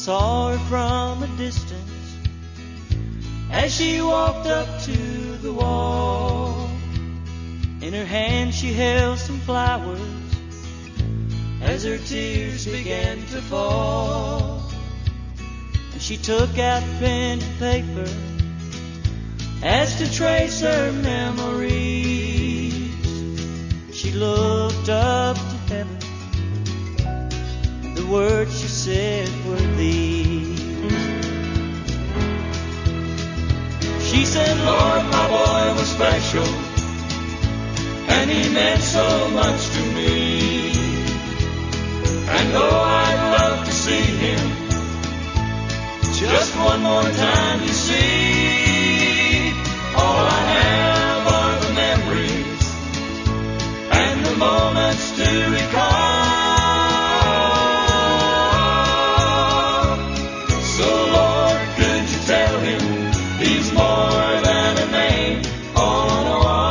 saw her from a distance as she walked up to the wall. In her hand she held some flowers as her tears began to fall. And she took out pen and paper as to trace her memories. She looked up to heaven. The words she said were these. She said, Lord, my boy was special, and he meant so much to me. And though I'd love to see him just one more time, you see, all I have are the memories and the moments to recall. So Lord, could you tell him he's more than a name on a wall?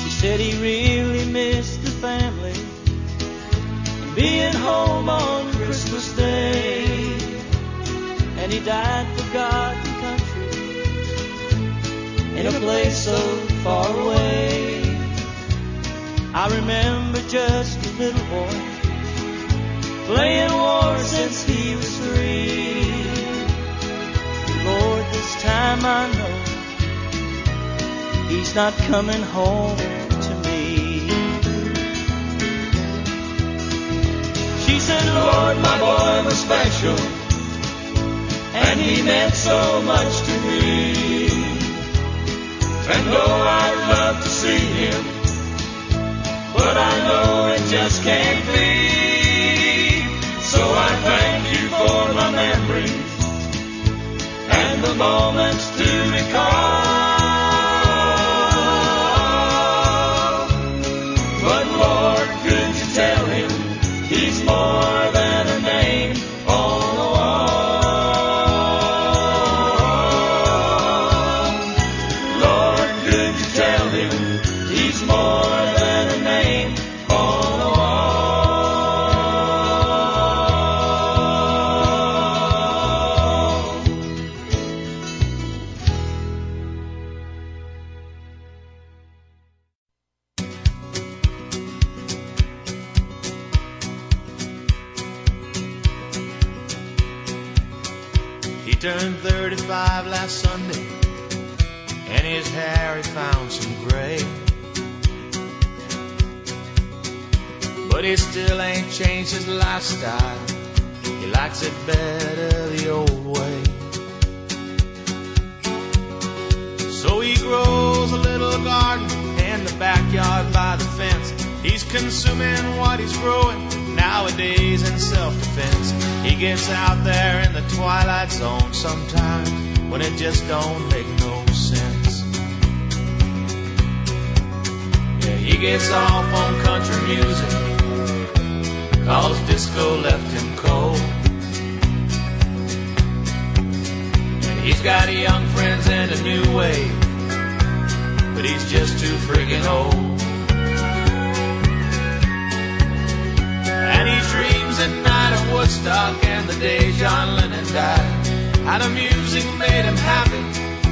She said he really missed the family, being home on Christmas Day, and he died for God and country in a place so far away. I remember just a little boy playing war since he was 3. Lord, this time I know he's not coming home to me. She said, Lord, my boy was special, and he meant so much to me. And though I'd love to see him, but I know it just can't be. So I thank you for my memories and the moments to recall. But Lord, could you tell him he's more than a name on the wall? Lord, could you tell him he's more than a name on the wall? He turned 35 last Sunday, and his hair he found some gray. But he still ain't changed his lifestyle. He likes it better the old way. So he grows a little garden in the backyard by the fence. He's consuming what he's growing nowadays in self-defense. He gets out there in the twilight zone sometimes when it just don't make no sense. Yeah, he gets off on country music 'cause disco left him cold. And he's got young friends in a new wave, but he's just too freaking old. And he dreams at night of Woodstock and the day John Lennon died. How the music made him happy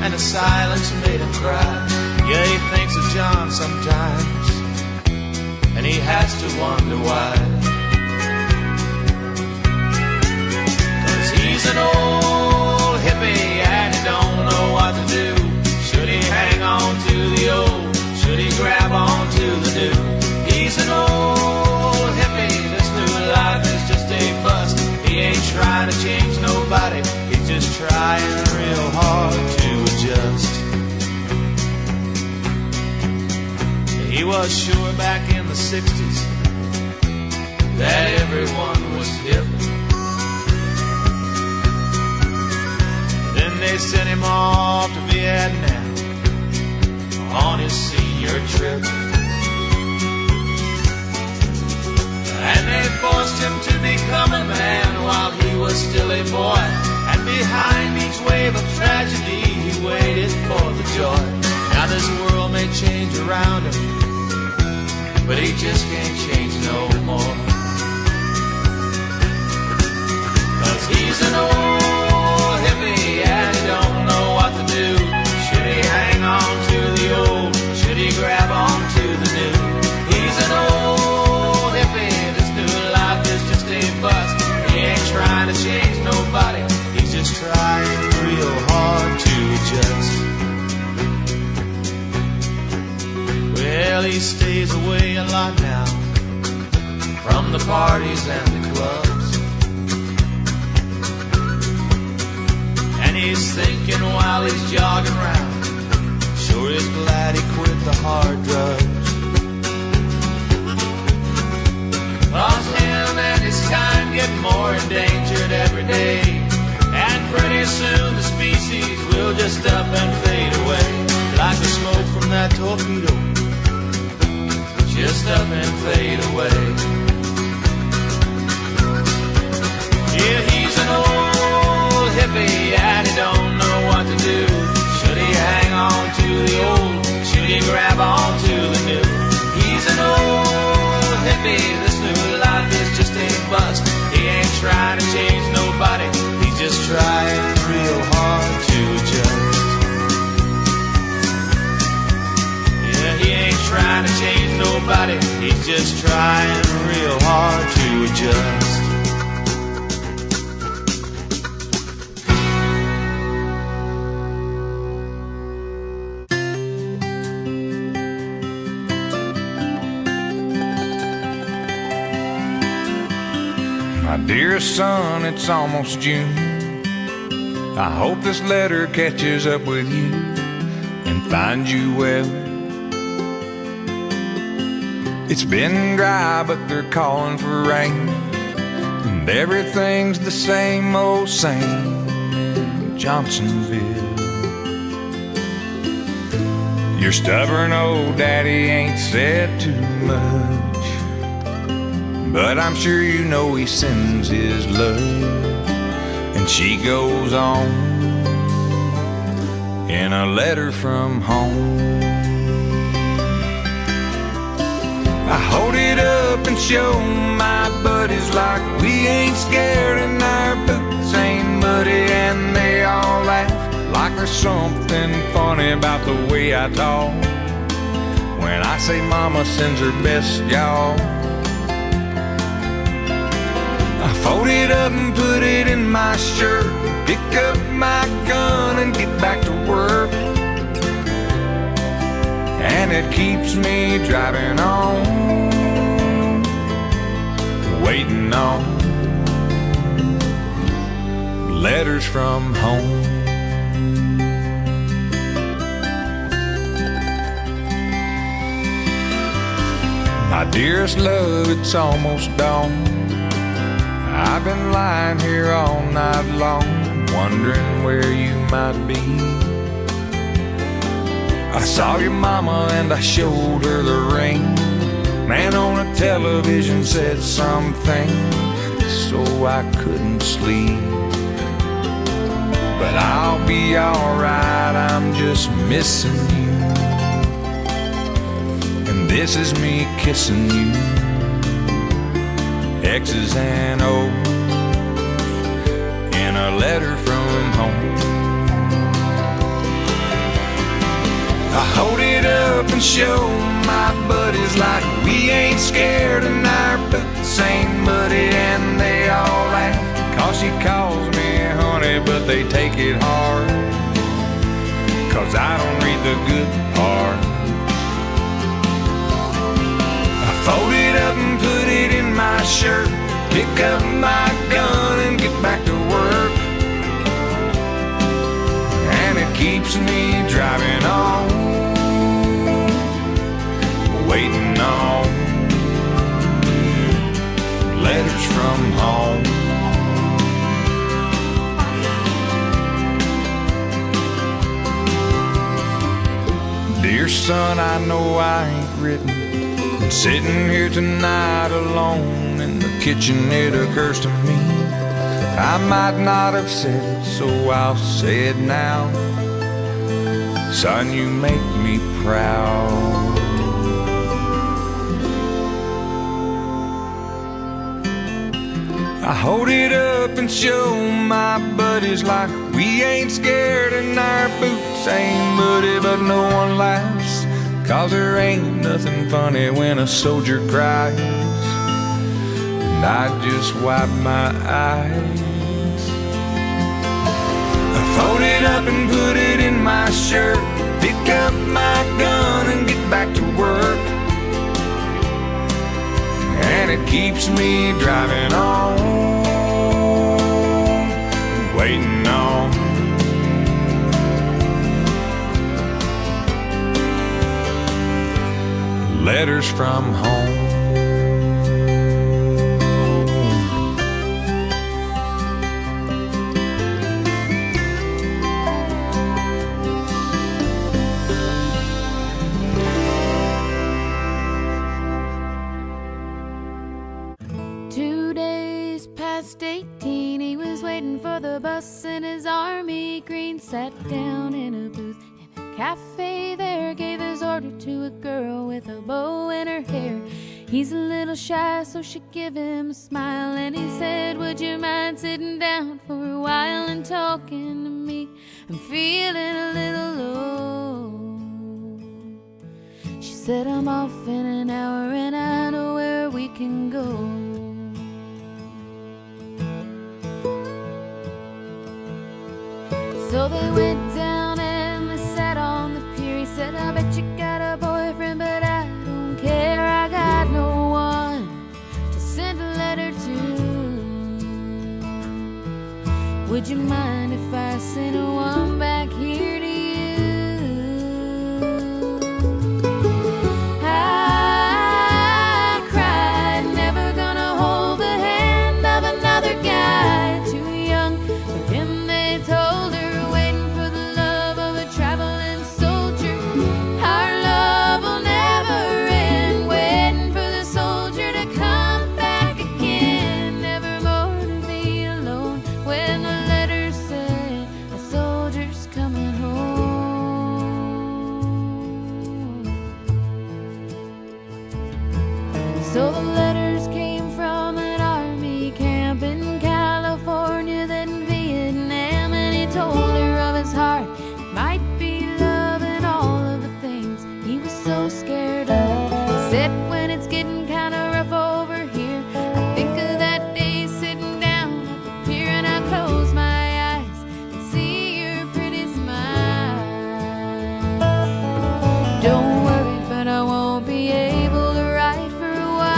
and the silence made him cry. Yeah, he thinks of John sometimes, and he has to wonder why. He's an old hippie and he don't know what to do. Should he hang on to the old? Should he grab on to the new? He's an old hippie. This new life is just a bust. He ain't trying to change nobody. He's just trying real hard to adjust. He was sure back in the 60s that everyone was hip. Then they sent him off to Vietnam on his senior trip. And they forced him to become a man while he was still a boy. And behind each wave of tragedy, he waited for the joy. Now this world may change around him, but he just can't change no more. 'Cause he's an old hippie and he don't know what to do. Should he hang on to the old? Should he grab on to the new? He's an old hippie, this new life is just a bust. He ain't trying to change nobody, he's just trying real hard to adjust. Well, he stays away a lot now from the parties and the clubs, and he's thinking while he's jogging around, sure is glad he quit the hard drugs. 'Cause him and his kind get more endangered every day, and pretty soon the species will just up and fade away, like the smoke from that torpedo, just up and fade away. Yeah, he's an old hippie and he don't know what to do. Should he hang on to the old? Should he grab on to the new? He's an old hippie, this new life is just a bust. He ain't trying to change nobody, he's just trying real hard to adjust. Yeah, he ain't trying to change nobody, he's just trying real hard to adjust. Dearest son, it's almost June. I hope this letter catches up with you and finds you well. It's been dry, but they're calling for rain, and everything's the same old same in Johnsonville. Your stubborn old daddy ain't said too much, but I'm sure you know he sends his love. And she goes on in a letter from home. I hold it up and show my buddies like we ain't scared and our boots ain't muddy, and they all laugh like there's something funny about the way I talk when I say mama sends her best, y'all. I fold it up and put it in my shirt, pick up my gun and get back to work, and it keeps me driving on, waiting on letters from home. My dearest love, it's almost dawn. I've been lying here all night long, wondering where you might be. I saw your mama and I showed her the ring. Man on a television said something, so I couldn't sleep. But I'll be alright, I'm just missing you. And this is me kissing you. X's and O's in a letter from home. I hold it up and show my buddies like we ain't scared and our boots ain't muddy, and they all laugh 'cause she calls me honey, but they take it hard 'cause I don't read the good part. I fold it up and put it in my shirt, pick up my gun and get back to work, and it keeps me driving on, waiting on letters from home. Dear son, I know I ain't written, and sitting here tonight alone in the kitchen, it occurs to me I might not have said it, so I'll say it now. Son, you make me proud. I hold it up and show my buddies like we ain't scared and our boots ain't muddy, but no one laughs, 'cause there ain't nothing funny when a soldier cries. And I just wipe my eyes. I fold it up and put it in my shirt, pick up my gun and get back to work. And it keeps me driving on, waiting on letters from home. Bus in his army green, sat down in a booth in a cafe there, gave his order to a girl with a bow in her hair. He's a little shy, so she gave him a smile, and he said, would you mind sitting down for a while and talking to me? I'm feeling a little low. She said, I'm off in an hour and I know where we can go. So they went down and they sat on the pier. He said, I bet you got a boyfriend, but I don't care. I got no one to send a letter to. Would you mind if I sent one back here to you? I cried, never gonna hold the hand of another guy too young for him. They told her, so the letters came from an army camp in California, then Vietnam, and he told her of his heart. It might be love and all of the things he was so scared of. He said, when it's getting kind of rough over here, I think of that day sitting down at the pier, and I close my eyes and see your pretty smile. Don't worry, but I won't be able to write for a while.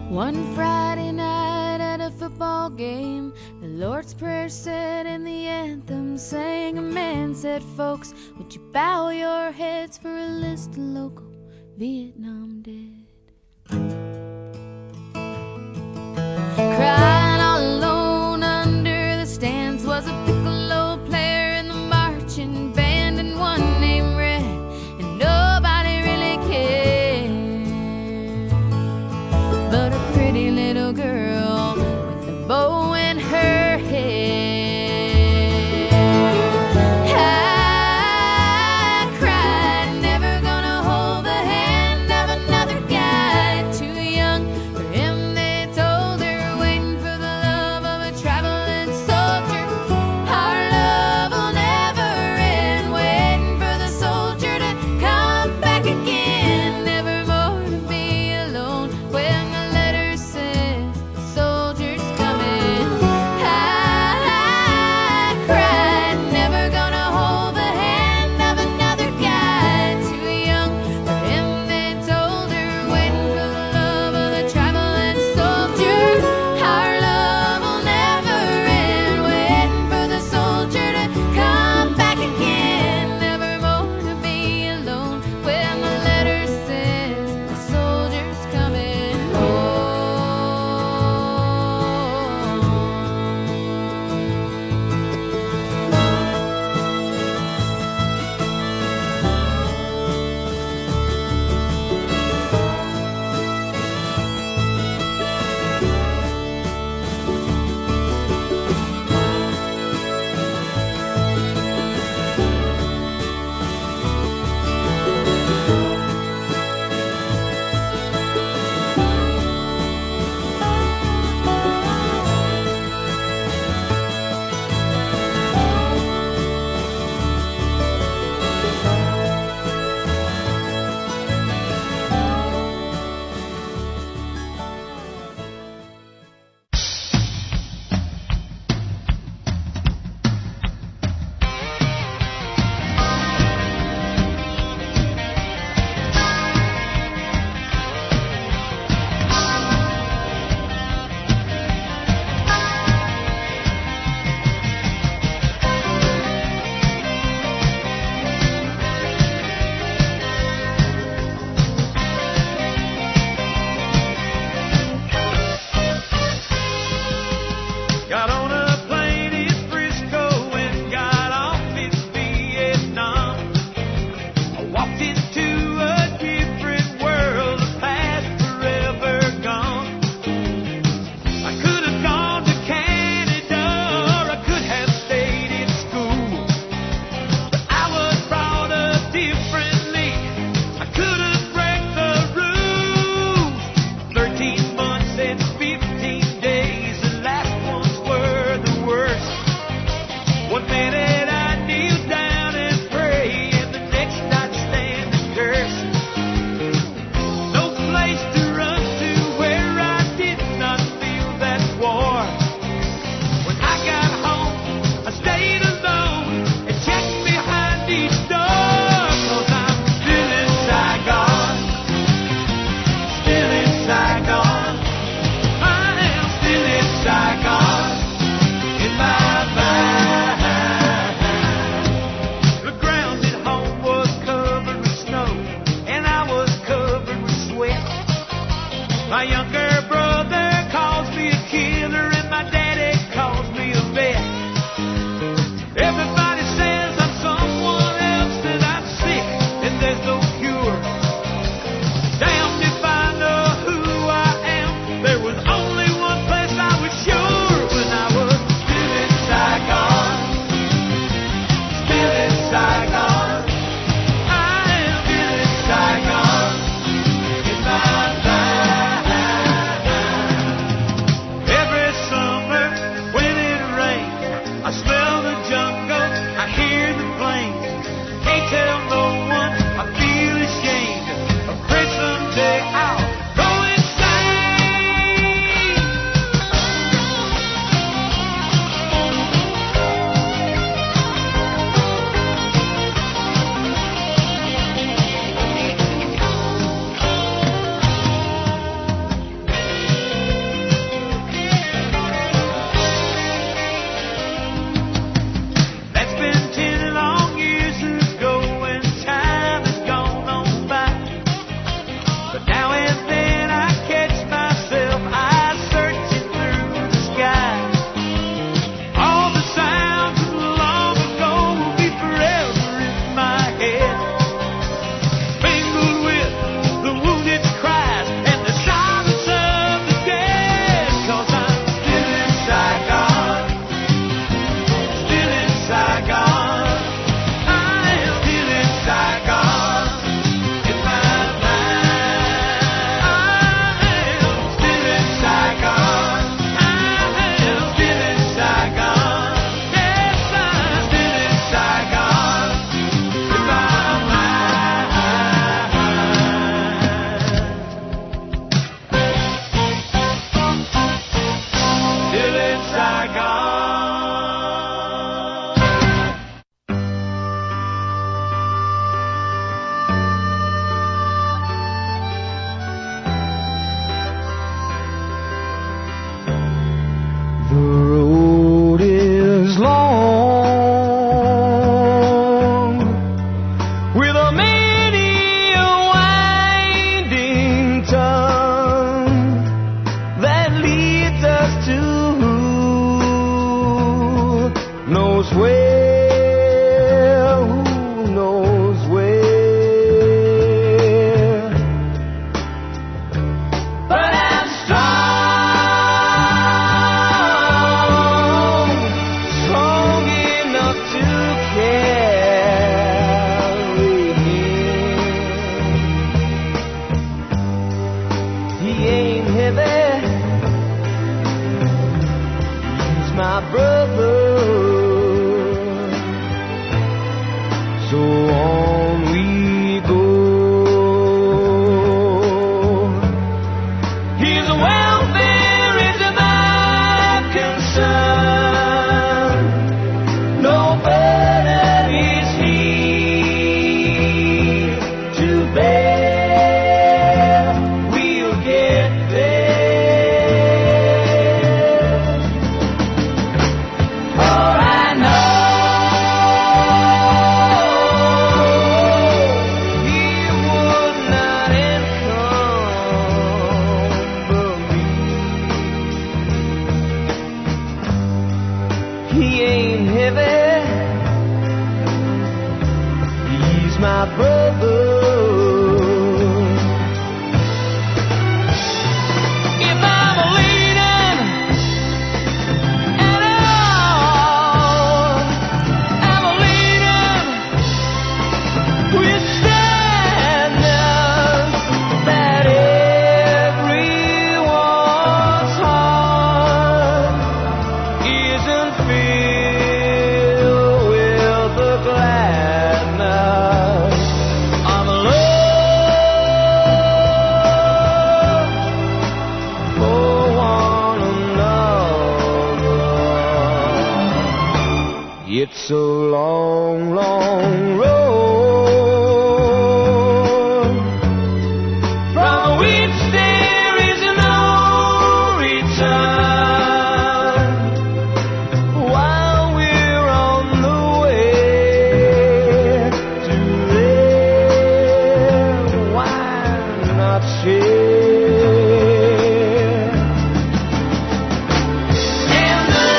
One Friday night at a football game, the Lord's Prayer said and the anthem sang. A man said, folks, would you bow your heads for a list of local Vietnam dead? Crying all alone under the stands was a piccolo player in the marching band, and one named Red, and nobody really cared. But a pretty little girl with a bow in her hair. I cried, never gonna hold the hand of another guy. So on we go. His welfare is my concern. No burden is he to bear. We'll get there. For I know he would not encumber me. He ain't heavy. He's my brother. If I'm a leaning at all, I'm a leaning with sadness that everyone's heart isn't filled with the gladness of love for one another. It's a long, long road from which there is no return. While we're on the way to live, why not share? And the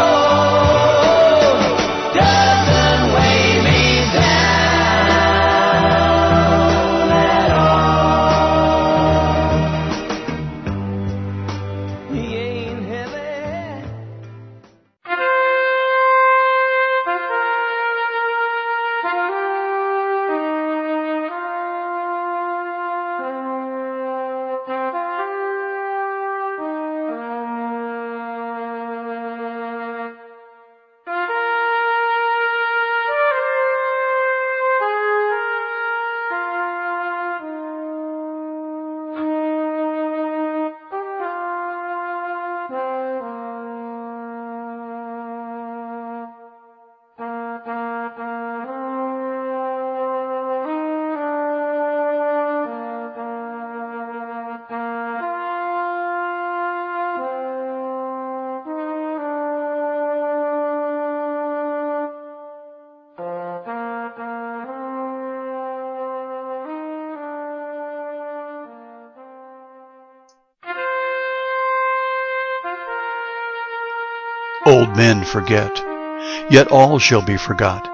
Lord doesn't weigh me down at all. He ain't heavy. Old men forget, yet all shall be forgot.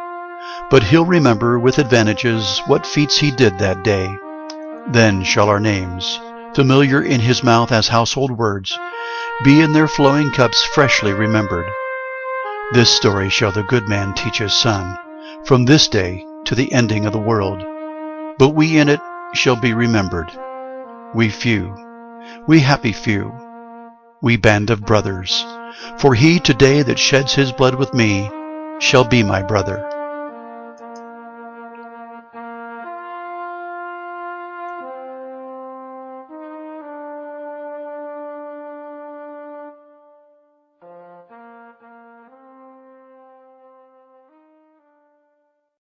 But he'll remember with advantages what feats he did that day. Then shall our names, familiar in his mouth as household words, be in their flowing cups freshly remembered. This story shall the good man teach his son, from this day to the ending of the world. But we in it shall be remembered. We few, we happy few, we band of brothers. For he today that sheds his blood with me shall be my brother.